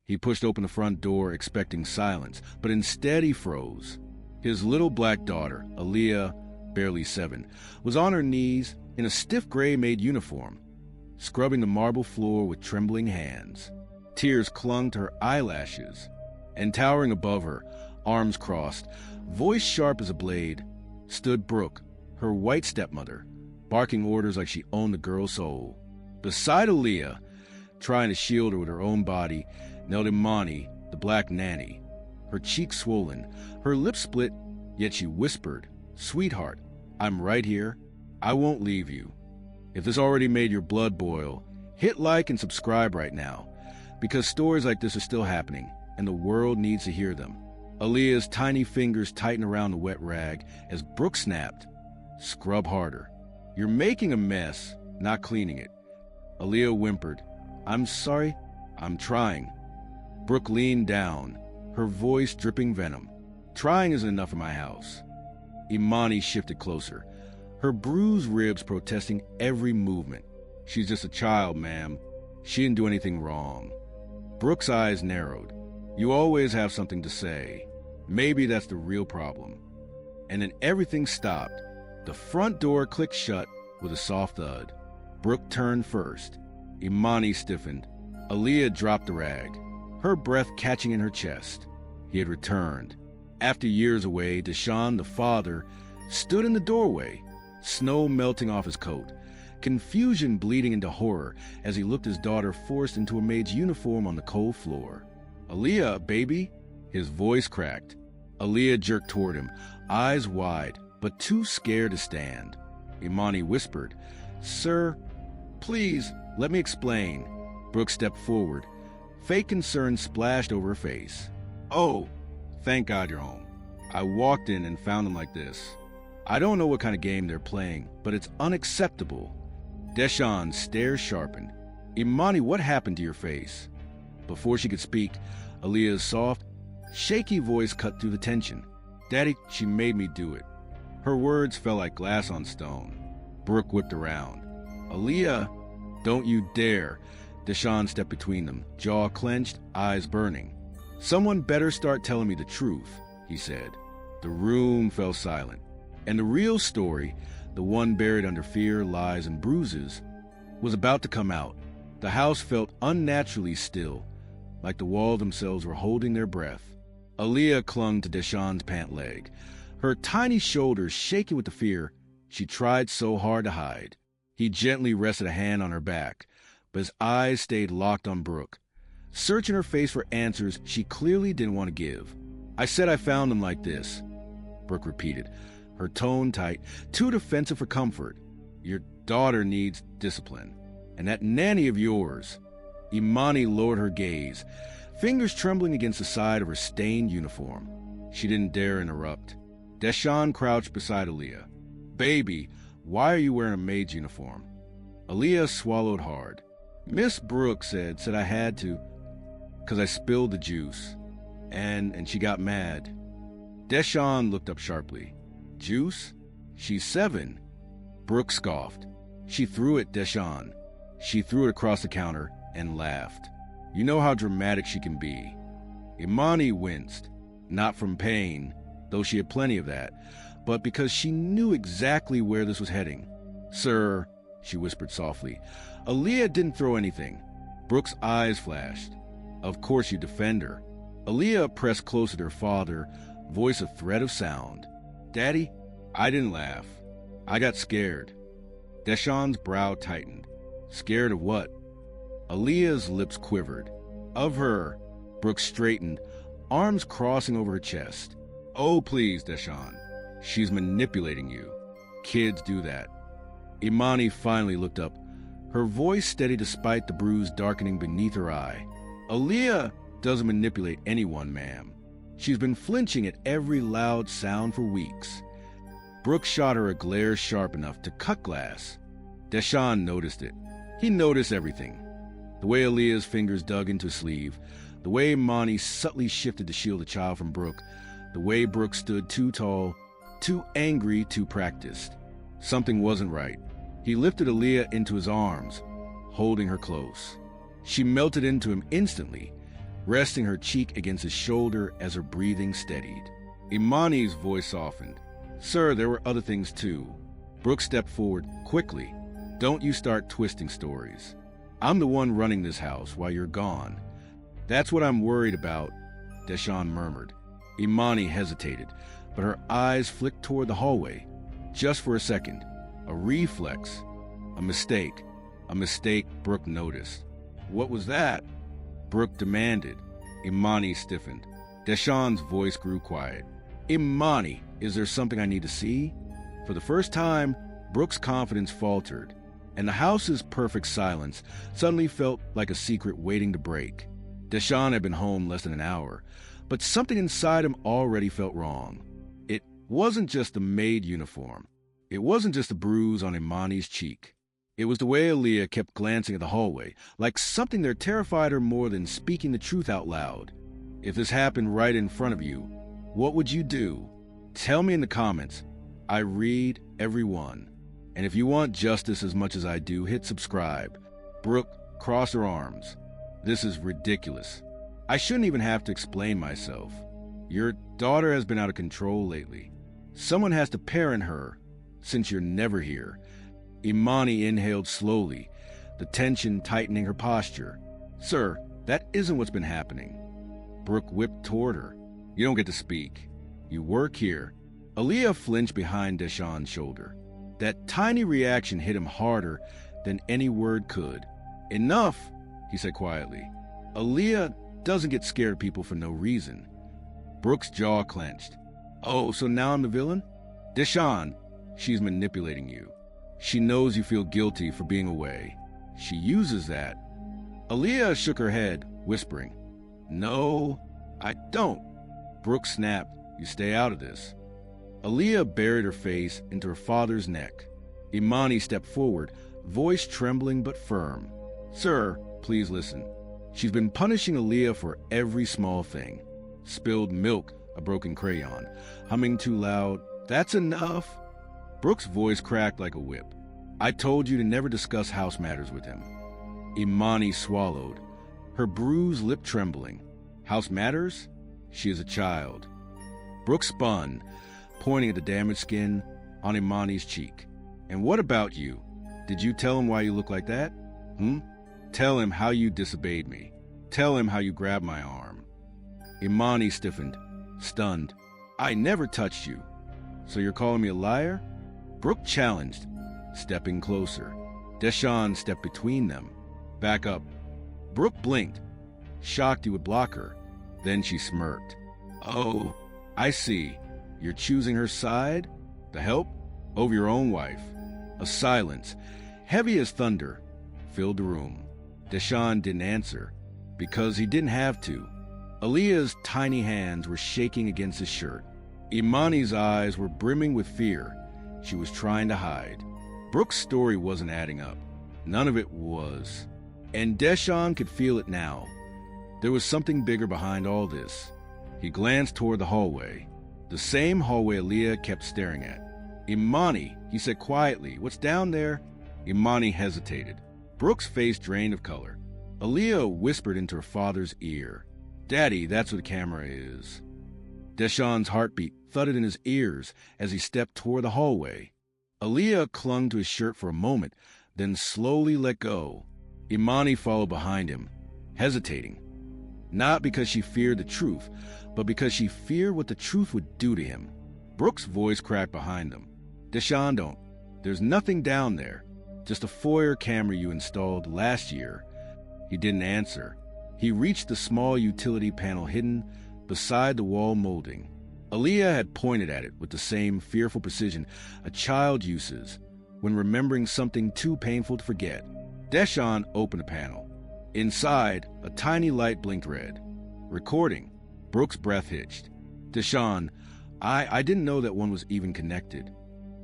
He pushed open the front door, expecting silence, but instead he froze. His little black daughter, Aaliyah, barely 7, was on her knees in a stiff gray Maid uniform, scrubbing the marble floor with trembling hands. Tears clung to her eyelashes, and towering above her, arms crossed, voice sharp as a blade, stood Brooke, her white stepmother, barking orders like she owned the girl's soul. Beside Aaliyah, trying to shield her with her own body, knelt Imani, the black nanny, her cheeks swollen, her lips split, yet she whispered, "Sweetheart, I'm right here. I won't leave you." If this already made your blood boil, hit like and subscribe right now, because stories like this are still happening, and the world needs to hear them. Aaliyah's tiny fingers tightened around the wet rag as Brooke snapped, "Scrub harder. You're making a mess, not cleaning it." Aaliyah whimpered, "I'm sorry, I'm trying." Brooke leaned down, her voice dripping venom. "Trying isn't enough in my house." Imani shifted closer, her bruised ribs protesting every movement. "She's just a child, ma'am. She didn't do anything wrong." Brooke's eyes narrowed. "You always have something to say. Maybe that's the real problem." And then everything stopped. The front door clicked shut with a soft thud. Brooke turned first. Imani stiffened. Aaliyah dropped the rag, her breath catching in her chest. He had returned. After years away, Deshaun, the father, stood in the doorway, snow melting off his coat, confusion bleeding into horror as he looked his daughter forced into a maid's uniform on the cold floor. "Aaliyah, baby?" His voice cracked. Aaliyah jerked toward him, eyes wide, but too scared to stand. Imani whispered, "Sir, please, let me explain." Brooke stepped forward. Fake concern splashed over her face. "Oh, thank God you're home. I walked in and found them like this. I don't know what kind of game they're playing, but it's unacceptable." Deshaun's stare sharpened. "Imani, what happened to your face?" Before she could speak, Aaliyah's soft, shaky voice cut through the tension. "Daddy, she made me do it." Her words fell like glass on stone. Brooke whipped around. "Aaliyah, don't you dare." Deshaun stepped between them, jaw clenched, eyes burning. "Someone better start telling me the truth," he said. The room fell silent. And the real story, the one buried under fear, lies, and bruises, was about to come out. The house felt unnaturally still, like the walls themselves were holding their breath. Aaliyah clung to Deshaun's pant leg, her tiny shoulders shaking with the fear she tried so hard to hide. He gently rested a hand on her back, but his eyes stayed locked on Brooke, searching her face for answers she clearly didn't want to give. "I said I found them like this," Brooke repeated, her tone tight, too defensive for comfort. "Your daughter needs discipline. And that nanny of yours." Imani lowered her gaze, fingers trembling against the side of her stained uniform. She didn't dare interrupt. Deshaun crouched beside Aaliyah. "Baby, why are you wearing a maid's uniform?" Aaliyah swallowed hard. "Miss Brooke said I had to, 'cause I spilled the juice. And she got mad." Deshaun looked up sharply. "Juice? She's 7. Brooke scoffed. She threw it, Deshaun. She threw it across the counter and laughed. "You know how dramatic she can be." Imani winced, not from pain, though she had plenty of that, but because she knew exactly where this was heading. "Sir," she whispered softly, "Aaliyah didn't throw anything." Brooke's eyes flashed. "Of course you defend her." Aaliyah pressed closer to her father, voice a thread of sound. "Daddy, I didn't laugh. I got scared." Deshaun's brow tightened. "Scared of what?" Aaliyah's lips quivered. "Of her." Brooke straightened, arms crossing over her chest. "Oh, please, Deshaun. She's manipulating you. Kids do that." Imani finally looked up, her voice steady despite the bruise darkening beneath her eye. "Aaliyah doesn't manipulate anyone, ma'am. She's been flinching at every loud sound for weeks." Brooke shot her a glare sharp enough to cut glass. Deshaun noticed it. He noticed everything. The way Aaliyah's fingers dug into his sleeve, the way Imani subtly shifted to shield the child from Brooke, the way Brooke stood too tall, too angry, too practiced. Something wasn't right. He lifted Aaliyah into his arms, holding her close. She melted into him instantly, resting her cheek against his shoulder as her breathing steadied. Imani's voice softened. "Sir, there were other things too." Brooke stepped forward quickly. "Don't you start twisting stories. I'm the one running this house while you're gone." "That's what I'm worried about," Deshawn murmured. Imani hesitated, but her eyes flicked toward the hallway. Just for a second. A reflex. A mistake. A mistake Brooke noticed. "What was that?" Brooke demanded. Imani stiffened. Deshawn's voice grew quiet. "Imani, is there something I need to see?" For the first time, Brooke's confidence faltered, and the house's perfect silence suddenly felt like a secret waiting to break. Deshawn had been home less than an hour, but something inside him already felt wrong. It wasn't just the Maid uniform. It wasn't just the bruise on Imani's cheek. It was the way Aaliyah kept glancing at the hallway, like something there terrified her more than speaking the truth out loud. If this happened right in front of you, what would you do? Tell me in the comments. I read every one. And if you want justice as much as I do, hit subscribe. Brooke crossed her arms. "This is ridiculous. I shouldn't even have to explain myself. Your daughter has been out of control lately. Someone has to parent her, since you're never here." Imani inhaled slowly, the tension tightening her posture. "Sir, that isn't what's been happening." Brooke whipped toward her. "You don't get to speak. You work here." Aaliyah flinched behind Deshawn's shoulder. That tiny reaction hit him harder than any word could. "Enough," he said quietly. "Aaliyah doesn't get scared of people for no reason." Brooke's jaw clenched. "Oh, so now I'm the villain?" "Deshawn, she's manipulating you. She knows you feel guilty for being away. She uses that." Aaliyah shook her head, whispering, "No, I don't." Brooke snapped, "You stay out of this." Aaliyah buried her face into her father's neck. Imani stepped forward, voice trembling but firm. "Sir, please listen. She's been punishing Aaliyah for every small thing. Spilled milk, a broken crayon, humming too loud. That's enough." Brooke's voice cracked like a whip. "I told you to never discuss house matters with him." Imani swallowed, her bruised lip trembling. "House matters? She is a child." Brooke spun, pointing at the damaged skin on Imani's cheek. "And what about you? Did you tell him why you look like that? Tell him how you disobeyed me. Tell him how you grabbed my arm." Imani stiffened, stunned. "I never touched you. So you're calling me a liar?" Brooke challenged, stepping closer. Deshawn stepped between them. "Back up." Brooke blinked, shocked he would block her. Then she smirked. "Oh, I see. You're choosing her side? The help? Over your own wife." A silence, heavy as thunder, filled the room. Deshawn didn't answer, because he didn't have to. Aaliyah's tiny hands were shaking against his shirt. Imani's eyes were brimming with fear she was trying to hide. Brooke's story wasn't adding up. None of it was. And Deshawn could feel it now. There was something bigger behind all this. He glanced toward the hallway, the same hallway Aaliyah kept staring at. "Imani," he said quietly, "what's down there?" Imani hesitated. Brooke's face drained of color. Aaliyah whispered into her father's ear, "Daddy, that's what the camera is." Deshawn's heartbeat thudded in his ears as he stepped toward the hallway. Aaliyah clung to his shirt for a moment, then slowly let go. Imani followed behind him, hesitating. Not because she feared the truth, but because she feared what the truth would do to him. Brooke's voice cracked behind them. "Deshawn, don't. There's nothing down there. Just a foyer camera you installed last year." He didn't answer. He reached the small utility panel hidden beside the wall molding. Aaliyah had pointed at it with the same fearful precision a child uses when remembering something too painful to forget. Deshawn opened the panel. Inside, a tiny light blinked red. "Recording." Brooke's breath hitched. "Deshawn, I didn't know that one was even connected."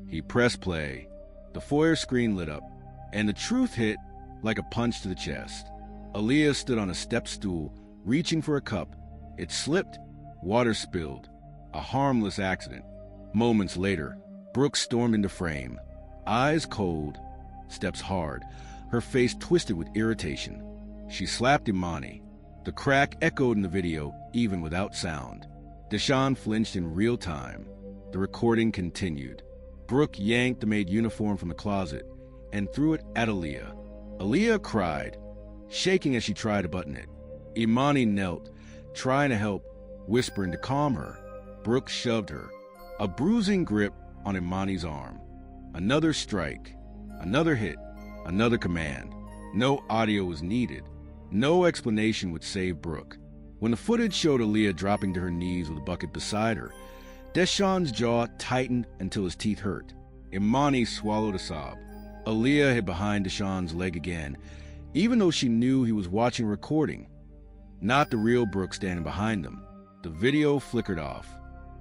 He pressed play. The foyer screen lit up, and the truth hit like a punch to the chest. Aaliyah stood on a step stool, reaching for a cup. It slipped. Water spilled. A harmless accident. Moments later, Brooke stormed into frame. Eyes cold, steps hard, her face twisted with irritation. She slapped Imani. The crack echoed in the video, even without sound. Deshawn flinched in real time. The recording continued. Brooke yanked the maid uniform from the closet and threw it at Aaliyah. Aaliyah cried, shaking as she tried to button it. Imani knelt, trying to help, whispering to calm her. Brooke shoved her, a bruising grip on Imani's arm. Another strike, another hit, another command. No audio was needed. No explanation would save Brooke. When the footage showed Aaliyah dropping to her knees with a bucket beside her, Deshawn's jaw tightened until his teeth hurt. Imani swallowed a sob. Aaliyah hid behind Deshawn's leg again, even though she knew he was watching a recording. Not the real Brooke standing behind them. The video flickered off.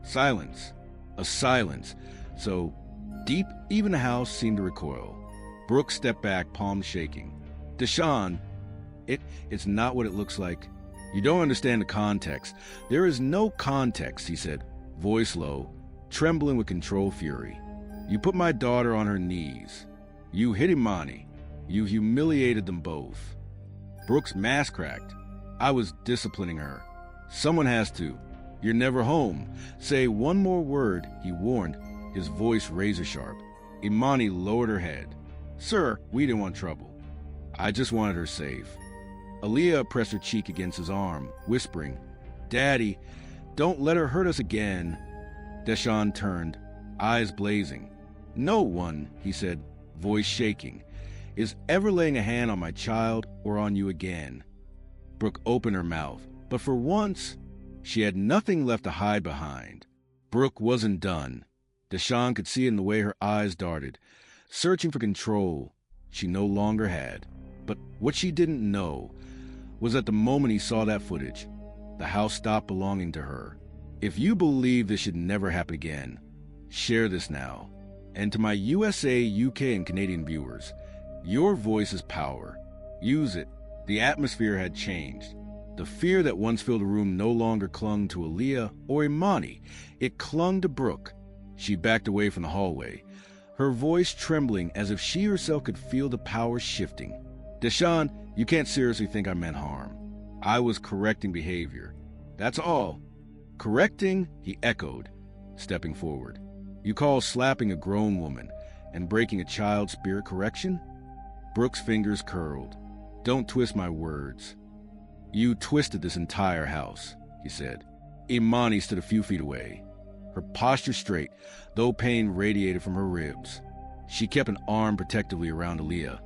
Silence. A silence. So deep, even the house seemed to recoil. Brooke stepped back, palms shaking. Deshawn, it's not what it looks like. You don't understand the context. There is no context, he said, voice low, trembling with control fury. You put my daughter on her knees. You hit Imani. You humiliated them both. Brooke's mask cracked. I was disciplining her. Someone has to. You're never home. Say one more word, he warned, his voice razor sharp. Imani lowered her head. Sir, we didn't want trouble. I just wanted her safe. Aaliyah pressed her cheek against his arm, whispering, Daddy, don't let her hurt us again. Deshawn turned, eyes blazing. No one, he said, voice shaking, is ever laying a hand on my child or on you again. Brooke opened her mouth, but for once, she had nothing left to hide behind. Brooke wasn't done. Deshawn could see it in the way her eyes darted, searching for control she no longer had. But what she didn't know was that the moment he saw that footage, the house stopped belonging to her. If you believe this should never happen again, share this now. And to my USA, UK, and Canadian viewers, your voice is power. Use it. The atmosphere had changed. The fear that once filled the room no longer clung to Aaliyah or Imani. It clung to Brooke. She backed away from the hallway, her voice trembling as if she herself could feel the power shifting. Deshawn, you can't seriously think I meant harm. I was correcting behavior. That's all. Correcting, he echoed, stepping forward. You call slapping a grown woman and breaking a child's spirit correction? Brooke's fingers curled. Don't twist my words. You twisted this entire house, he said. Imani stood a few feet away, her posture straight, though pain radiated from her ribs. She kept an arm protectively around Aaliyah,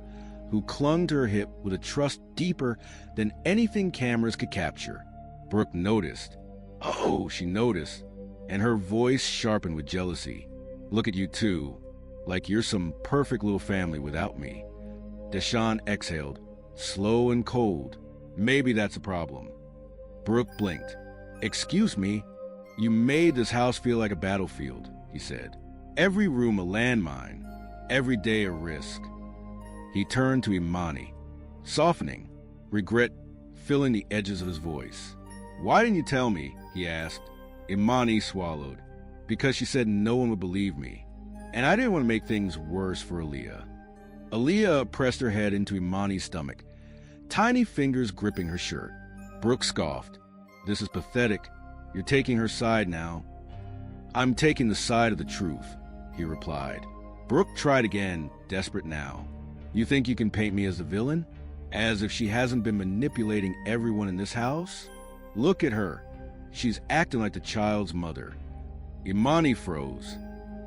who clung to her hip with a trust deeper than anything cameras could capture. Brooke noticed. Oh, she noticed, and her voice sharpened with jealousy. Look at you two, like you're some perfect little family without me. Deshawn exhaled, slow and cold. Maybe that's a problem. Brooke blinked. Excuse me, you made this house feel like a battlefield, he said. Every room a landmine, every day a risk. He turned to Imani, softening, regret filling the edges of his voice. Why didn't you tell me? He asked. Imani swallowed. Because she said no one would believe me. And I didn't want to make things worse for Aaliyah. Aaliyah pressed her head into Imani's stomach, tiny fingers gripping her shirt. Brooke scoffed. This is pathetic. You're taking her side now. I'm taking the side of the truth, he replied. Brooke tried again, desperate now. You think you can paint me as the villain? As if she hasn't been manipulating everyone in this house? Look at her. She's acting like the child's mother. Imani froze.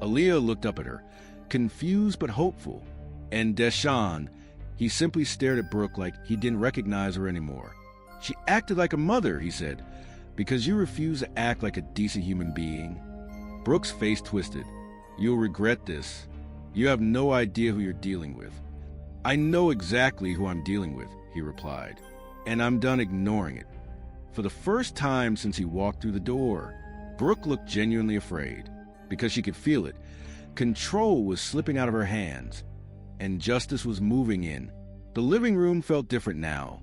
Aaliyah looked up at her, confused but hopeful. And Deshawn, he simply stared at Brooke like he didn't recognize her anymore. She acted like a mother, he said, because you refuse to act like a decent human being. Brooke's face twisted. You'll regret this. You have no idea who you're dealing with. I know exactly who I'm dealing with, he replied, and I'm done ignoring it. For the first time since he walked through the door, Brooke looked genuinely afraid, because she could feel it. Control was slipping out of her hands, and justice was moving in. The living room felt different now.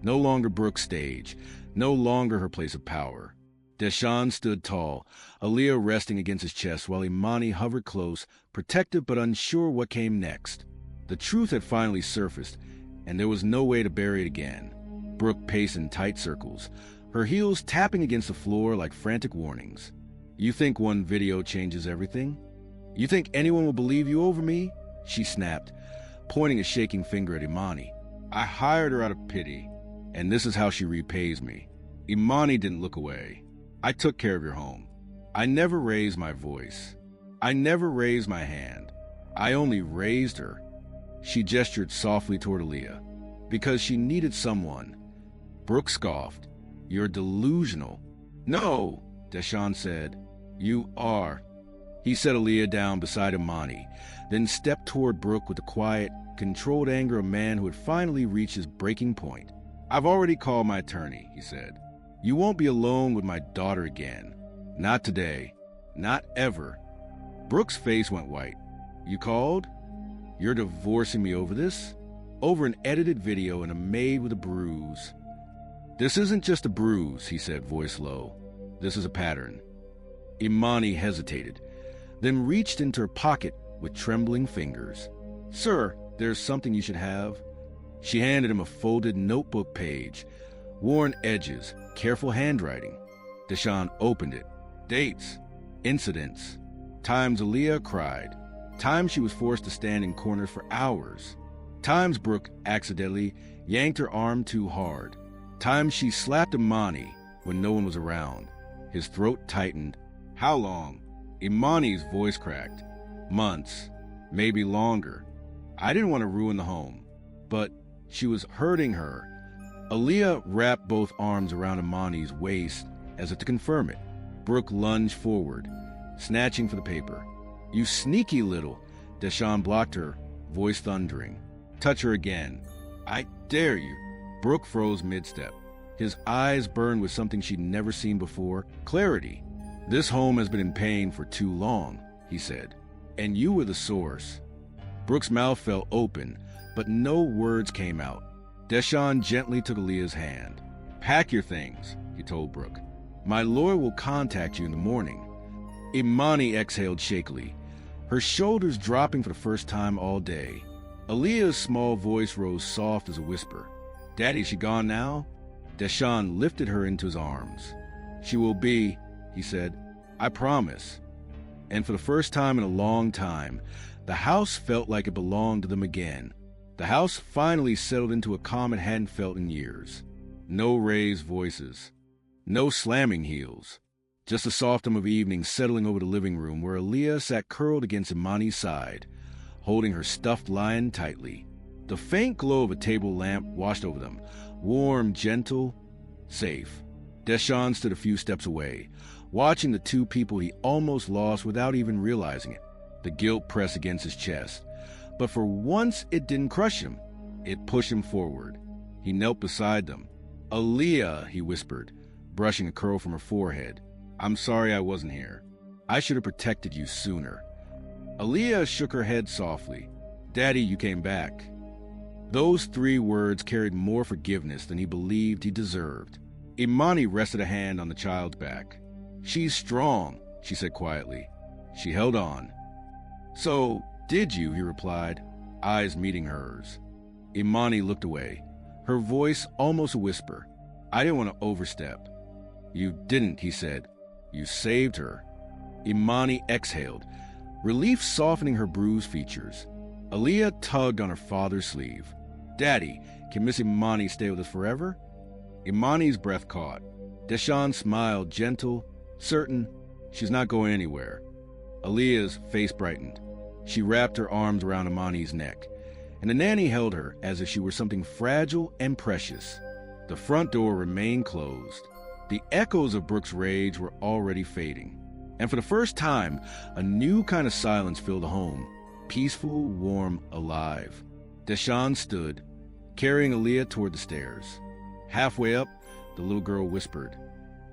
No longer Brooke's stage, no longer her place of power. Deshawn stood tall, Aaliyah resting against his chest while Imani hovered close, protective but unsure what came next. The truth had finally surfaced, and there was no way to bury it again. Brooke paced in tight circles, her heels tapping against the floor like frantic warnings. "You think one video changes everything? You think anyone will believe you over me?" she snapped, pointing a shaking finger at Imani. "I hired her out of pity, and this is how she repays me." Imani didn't look away. "I took care of your home. I never raised my voice. I never raised my hand. I only raised her." She gestured softly toward Aaliyah. "Because she needed someone." Brooke scoffed. "You're delusional." "No," Deshawn said. "You are." He set Aaliyah down beside Imani, then stepped toward Brooke with the quiet, controlled anger of a man who had finally reached his breaking point. "I've already called my attorney," he said. "You won't be alone with my daughter again. Not today. Not ever." Brooke's face went white. "You called? You're divorcing me over this? Over an edited video and a maid with a bruise?" "This isn't just a bruise," he said, voice low. "This is a pattern." Imani hesitated, then reached into her pocket with trembling fingers. "Sir, there's something you should have." She handed him a folded notebook page, worn edges, careful handwriting. Deshawn opened it. Dates, incidents, times Aaliyah cried, times she was forced to stand in corners for hours, times Brooke accidentally yanked her arm too hard, times she slapped Imani when no one was around. His throat tightened. "How long?" Imani's voice cracked. "Months, maybe longer. I didn't want to ruin the home, but she was hurting her." Aaliyah wrapped both arms around Imani's waist as if to confirm it. Brooke lunged forward, snatching for the paper. "You sneaky little..." Deshawn blocked her, voice thundering. "Touch her again. I dare you." Brooke froze mid-step. His eyes burned with something she'd never seen before, clarity. "This home has been in pain for too long," he said. "And you were the source." Brooke's mouth fell open, but no words came out. Deshawn gently took Aaliyah's hand. "Pack your things," he told Brooke. "My lawyer will contact you in the morning." Imani exhaled shakily, her shoulders dropping for the first time all day. Aaliyah's small voice rose soft as a whisper. "Daddy, is she gone now?" Deshawn lifted her into his arms. "She will be," he said. "I promise." And for the first time in a long time, the house felt like it belonged to them again. The house finally settled into a calm it hadn't felt in years. No raised voices. No slamming heels. Just a soft hum of evening settling over the living room where Aaliyah sat curled against Imani's side, holding her stuffed lion tightly. The faint glow of a table lamp washed over them, warm, gentle, safe. Deshawn stood a few steps away, watching the two people he almost lost without even realizing it. The guilt pressed against his chest. But for once it didn't crush him. It pushed him forward. He knelt beside them. "Aaliyah," he whispered, brushing a curl from her forehead. "I'm sorry I wasn't here. I should have protected you sooner." Aaliyah shook her head softly. "Daddy, you came back." Those 3 words carried more forgiveness than he believed he deserved. Imani rested a hand on the child's back. "She's strong," she said quietly. She held on. "So, did you?" he replied, eyes meeting hers. Imani looked away, her voice almost a whisper. "I didn't want to overstep." "You didn't," he said. "You saved her." Imani exhaled, relief softening her bruised features. Aaliyah tugged on her father's sleeve. "Daddy, can Miss Imani stay with us forever?" Imani's breath caught. Deshawn smiled, gentle, certain. "She's not going anywhere." Aaliyah's face brightened. She wrapped her arms around Imani's neck, and the nanny held her as if she were something fragile and precious. The front door remained closed. The echoes of Brooke's rage were already fading. And for the first time, a new kind of silence filled the home. Peaceful, warm, alive. Deshawn stood, carrying Aaliyah toward the stairs. Halfway up, the little girl whispered,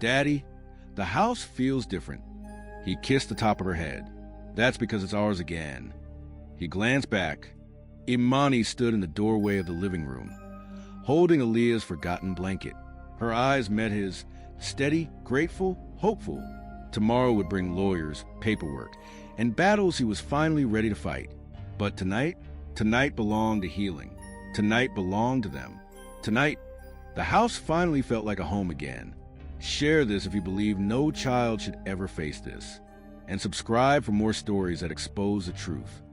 "Daddy, the house feels different." He kissed the top of her head. "That's because it's ours again." He glanced back. Imani stood in the doorway of the living room, holding Aaliyah's forgotten blanket. Her eyes met his, steady, grateful, hopeful. Tomorrow would bring lawyers, paperwork, and battles he was finally ready to fight. But tonight belonged to healing. Tonight belonged to them. Tonight, The house finally felt like a home again. Share this if you believe no child should ever face this. And subscribe for more stories that expose the truth.